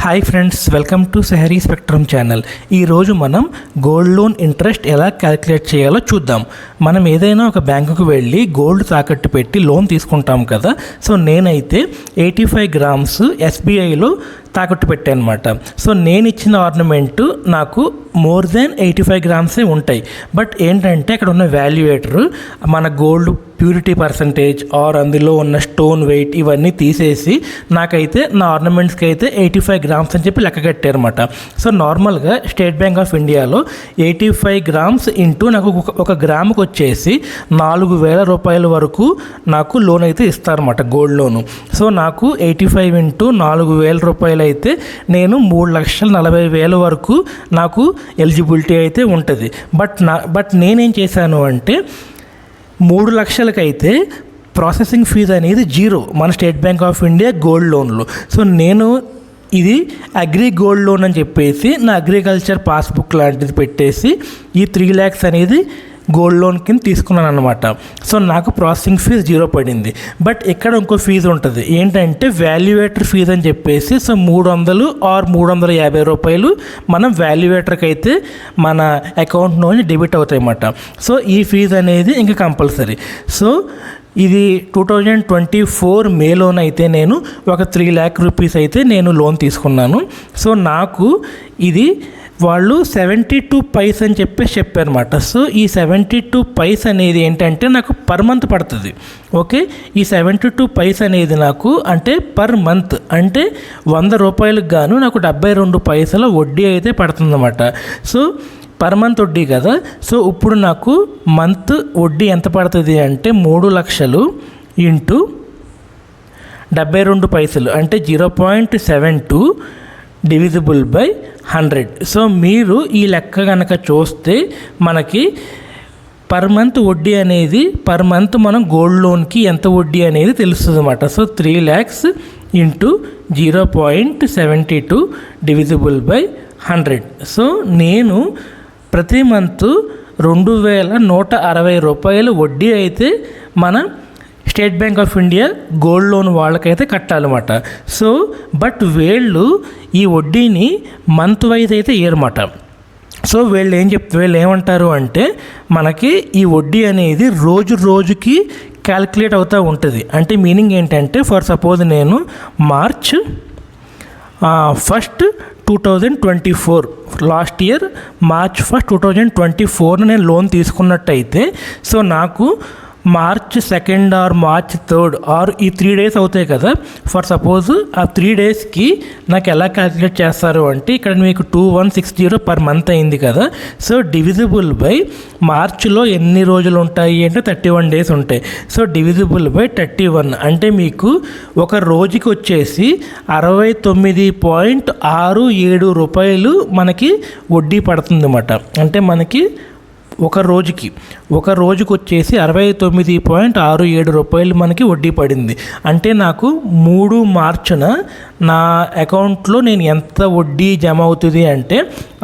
Hi friends, welcome to Sehari spectrum channel. ఈరోజు మనం gold loan interest ఎలా క్యాలిక్యులేట్ చేయాలో చూద్దాం. మనం ఏదైనా ఒక బ్యాంకుకు వెళ్ళి గోల్డ్ తాకట్టు పెట్టి లోన్ తీసుకుంటాం కదా. సో నేనైతే 85 గ్రామ్స్ ఎస్బీఐలో తాకట్టు పెట్టాను అనమాట. సో నేను ఇచ్చిన ఆర్నమెంటు నాకు మోర్ దెన్ 85 గ్రామ్సే ఉంటాయి. బట్ ఏంటంటే అక్కడ ఉన్న వాల్యుయేటర్ మన గోల్డ్ ప్యూరిటీ పర్సంటేజ్ ఆర్ అందులో ఉన్న స్టోన్ వెయిట్ ఇవన్నీ తీసేసి నాకైతే నా ఆర్నమెంట్స్కి అయితే 85 గ్రామ్స్ అని చెప్పి లెక్క కట్టారనమాట. సో నార్మల్గా స్టేట్ బ్యాంక్ ఆఫ్ ఇండియాలో 85 గ్రామ్స్ ఇంటూ నాకు ఒక గ్రాముకి వచ్చేసి 4,000 రూపాయల వరకు నాకు లోన్ అయితే ఇస్తారన్నమాట, గోల్డ్ లోను. సో నాకు 85 ఇంటూ 4,000 రూపాయలు అయితే నేను 3,40,000 వరకు నాకు ఎలిజిబిలిటీ అయితే ఉంటుంది. బట్ నేనేం చేశాను అంటే 3 లక్షలకైతే ప్రాసెసింగ్ ఫీజు అనేది 0 మన state bank of India gold లోన్లో. సో నేను ఇది అగ్రి గోల్డ్ లోన్ అని చెప్పేసి నా అగ్రికల్చర్ పాస్బుక్ లాంటిది పెట్టేసి ఈ 3 lakhs అనేది గోల్డ్ లోన్ కింద తీసుకున్నాను అనమాట. సో నాకు ప్రాసెసింగ్ ఫీజు 0 పడింది. బట్ ఇక్కడ ఇంకో ఫీజు ఉంటుంది, ఏంటంటే వాల్యుయేటర్ ఫీజు అని చెప్పేసి. సో 300 ఆర్ 350 రూపాయలు మనం వాల్యుయేటర్కి అయితే మన అకౌంట్లోని డెబిట్ అవుతాయి అన్నమాట. సో ఈ ఫీజు అనేది ఇంకా కంపల్సరీ. సో ఇది 2024 మేలోనైతే నేను ఒక 3 lakh రూపీస్ అయితే నేను లోన్ తీసుకున్నాను. సో నాకు ఇది వాళ్ళు 72 పైస్ అని చెప్పారన్నమాట. సో ఈ 72 పైస్ అనేది ఏంటంటే నాకు పర్ మంత్ పడుతుంది. ఓకే, ఈ 72 పైస్ అనేది నాకు అంటే పర్ మంత్ అంటే 100 రూపాయలకు గాను నాకు 72 పైసల వడ్డీ అయితే పడుతుందన్నమాట. సో పర్ మంత్ వడ్డీ కదా. సో ఇప్పుడు నాకు మంత్ వడ్డీ ఎంత పడుతుంది అంటే 3 లక్షలు ఇంటూ 72 పైసలు అంటే 0.72 డివిజిబుల్ బై 100. సో మీరు ఈ లెక్క కనుక చూస్తే మనకి పర్ మంత్ వడ్డీ అనేది పర్ మంత్ మనం గోల్డ్ లోన్కి ఎంత వడ్డీ అనేది తెలుస్తుంది అన్నమాట. So 3 lakhs into 0.72 divisible by 100. So నేను ప్రతి మంత్ 2,160 రూపాయలు వడ్డీ అయితే మన state bank of India gold loan వాళ్ళకైతే కట్టాలన్నమాట. సో బట్ వీళ్ళు ఈ వడ్డీని మంత్ వైజ్ అయితే ఇయ్యరన్నమాట. సో వీళ్ళు ఏమంటారు అంటే మనకి ఈ వడ్డీ అనేది రోజుకి క్యాలిక్యులేట్ అవుతూ ఉంటుంది. అంటే మీనింగ్ ఏంటంటే ఫర్ సపోజ్ నేను మార్చ్ 1 2024 లాస్ట్ ఇయర్ మార్చ్ 1 2024 నేను లోన్ తీసుకున్నట్టయితే సో నాకు మార్చ్ 2 ఆర్ మార్చ్ 3 ఆర్ ఈ 3 days అవుతాయి కదా. ఫర్ సపోజ్ ఆ 3 daysకి నాకు ఎలా క్యాలిక్యులేట్ చేస్తారు అంటే ఇక్కడ మీకు 2160 పర్ మంత్ అయింది కదా. సో డివిజిబుల్ బై మార్చ్లో ఎన్ని రోజులు ఉంటాయి అంటే 31 days ఉంటాయి. సో డివిజిబుల్ బై 31 అంటే మీకు ఒక రోజుకి వచ్చేసి 69.67 రూపాయలు మనకి వడ్డీ పడుతుంది అన్నమాట. అంటే మనకి ఒక రోజుకి వచ్చేసి 69.67 రూపాయలు మనకి వడ్డీ పడింది. అంటే నాకు 3 మార్చున నా అకౌంట్లో నేను ఎంత వడ్డీ జమ అవుతుంది అంటే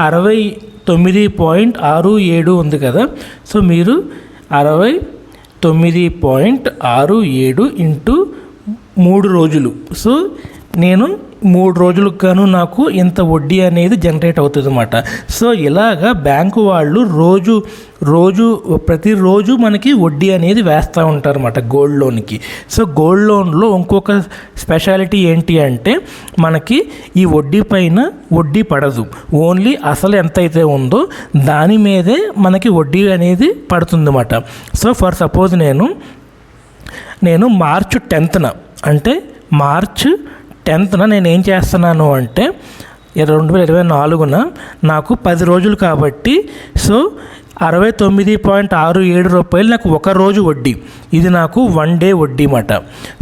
69.67 ఉంది కదా. సో మీరు 69.67 ఇంటూ 3 రోజులు. సో నేను 3 రోజులకు గాను నాకు ఇంత వడ్డీ అనేది జనరేట్ అవుతుంది అన్నమాట. సో ఇలాగా బ్యాంకు వాళ్ళు ప్రతిరోజు మనకి వడ్డీ అనేది వేస్తూ ఉంటారు అన్నమాట గోల్డ్ లోన్కి. సో గోల్డ్ లోన్లో ఇంకొక స్పెషాలిటీ ఏంటి అంటే మనకి ఈ వడ్డీ పైన వడ్డీ పడదు, ఓన్లీ అసలు ఎంత అయితే ఉందో దాని మీదే మనకి వడ్డీ అనేది పడుతుంది అన్నమాట. సో ఫర్ సపోజ్ నేను మార్చ్ 10th అంటే మార్చ్ 10th నేను ఏం చేస్తున్నాను అంటే 2024 నాకు 10 రోజులు కాబట్టి సో 69.67 రూపాయలు నాకు ఒక రోజు వడ్డీ. ఇది నాకు 1 day వడ్డీ అన్నమాట.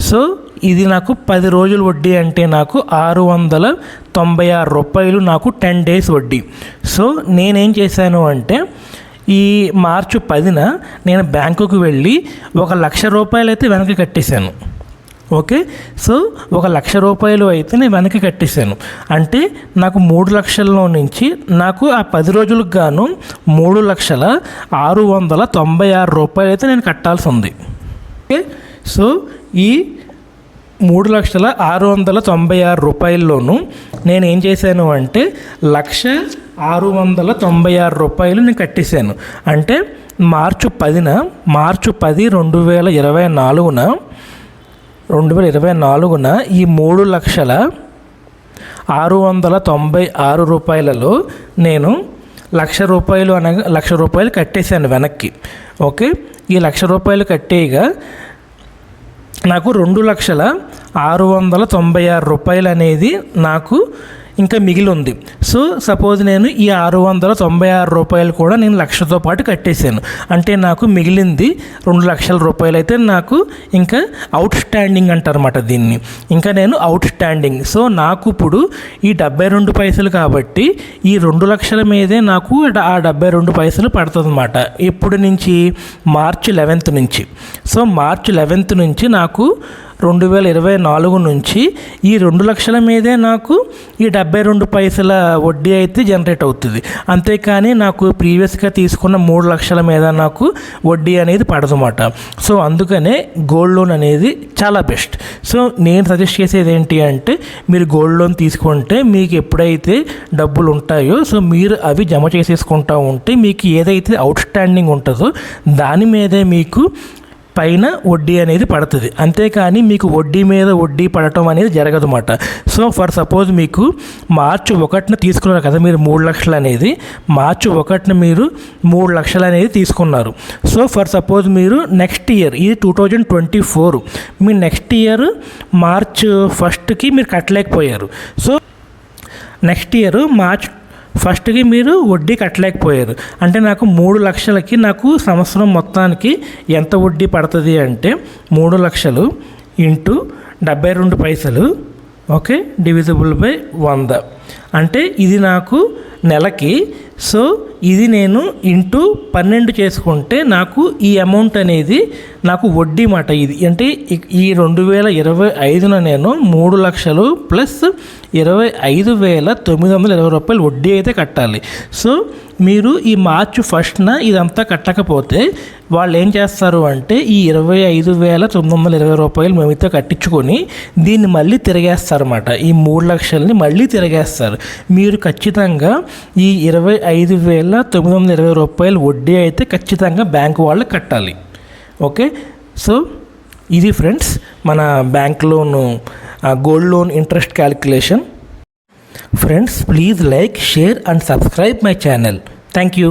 సో ఇది నాకు 10 రోజులు వడ్డీ అంటే నాకు 696 రూపాయలు నాకు 10 days వడ్డీ. సో నేనేం చేశాను అంటే ఈ మార్చి 10న నేను బ్యాంకుకు వెళ్ళి 1,00,000 రూపాయలు అయితే వెనక్కి కట్టేశాను. ఓకే, సో 1,00,000 రూపాయలు అయితే నేను వెనక్కి కట్టేశాను. అంటే నాకు 3 లక్షల్లో నుంచి నాకు ఆ 10 రోజులకు గాను 3,696 రూపాయలు అయితే నేను కట్టాల్సి ఉంది. ఓకే, సో ఈ 3,696,000 నేను ఏం చేశాను అంటే 1,696,000 నేను కట్టేశాను. అంటే మార్చి 10 2024న ఈ 3,696,000 రూపాయలలో నేను ₹1,00,000 కట్టేశాను వెనక్కి. ఓకే, ఈ ₹1,00,000 కట్టేయగా నాకు ₹2,06,96,000 అనేది నాకు ఇంకా మిగిలి ఉంది. సో సపోజ్ నేను ఈ ₹696 కూడా నేను 1,00,000తో పాటు కట్టేశాను. అంటే నాకు మిగిలింది ₹2,00,000 అయితే నాకు ఇంకా అవుట్ స్టాండింగ్ అంటారన్నమాట దీన్ని. ఇంకా నేను అవుట్ స్టాండింగ్. సో నాకు ఇప్పుడు ఈ 72 పైసలు కాబట్టి ఈ 2,00,000 మీదే నాకు ఆ 72 పైసలు పడుతుంది అన్నమాట. ఎప్పుడు నుంచి? మార్చి 11 నుంచి. సో మార్చి 11 నుంచి నాకు 2024 నుంచి ఈ 2,00,000 మీదే నాకు ఈ 72 పైసల వడ్డీ అయితే జనరేట్ అవుతుంది. అంతేకాని నాకు ప్రీవియస్గా తీసుకున్న 3,00,000 మీద నాకు వడ్డీ అనేది పడదన్నమాట. సో అందుకనే గోల్డ్ లోన్ అనేది చాలా బెస్ట్. సో నేను సజెస్ట్ చేసేది ఏంటి అంటే మీరు గోల్డ్ లోన్ తీసుకుంటే మీకు ఎప్పుడైతే డబ్బులు ఉంటాయో సో మీరు అవి జమ చేసేసుకుంటూ ఉంటే మీకు ఏదైతే అవుట్ స్టాండింగ్ ఉంటుందో దాని మీదే మీకు పైన వడ్డీ అనేది పడుతుంది. అంతేకాని మీకు వడ్డీ మీద వడ్డీ పడటం అనేది జరగదన్నమాట. సో ఫర్ సపోజ్ మీకు మార్చి 1న తీసుకున్నారు కదా మీరు 3,00,000 అనేది, మార్చి 1న మీరు 3,00,000 అనేది తీసుకున్నారు. సో ఫర్ సపోజ్ మీరు నెక్స్ట్ ఇయర్, ఇది 2024, మీ నెక్స్ట్ ఇయర్ మార్చ్ 1కి మీరు కట్టలేకపోయారు. సో నెక్స్ట్ ఇయర్ మార్చ్ 1కి మీరు వడ్డీ కట్టలేకపోయారు. అంటే నాకు 3,00,000కి నాకు సంవత్సరం మొత్తానికి ఎంత వడ్డీ పడుతుంది అంటే 3,00,000 ఇంటూ 72 పైసలు, ఓకే, డివిజిబుల్ బై 100. అంటే ఇది నాకు నెలకి, సో ఇది నేను ఇంటూ 12 చేసుకుంటే నాకు ఈ అమౌంట్ అనేది నాకు వడ్డీ మాట. ఇది అంటే ఈ 2025న నేను 3,00,000 ప్లస్ 25,920 రూపాయలు వడ్డీ అయితే కట్టాలి. సో మీరు ఈ మార్చి 1న ఇదంతా కట్టకపోతే వాళ్ళు ఏం చేస్తారు అంటే ఈ 25,920 రూపాయలు మేమైతే కట్టించుకొని దీన్ని మళ్ళీ తిరిగేస్తారన్నమాట. ఈ 3,00,000ని మళ్ళీ తిరిగేస్తారు. మీరు ఖచ్చితంగా ఈ 25,920 రూపాయలు వడ్డీ అయితే ఖచ్చితంగా బ్యాంకు వాళ్ళు కట్టాలి. ఓకే, సో ఇది ఫ్రెండ్స్ మన bank loan gold loan interest calculation. Friends please like, share and subscribe my channel. Thank you.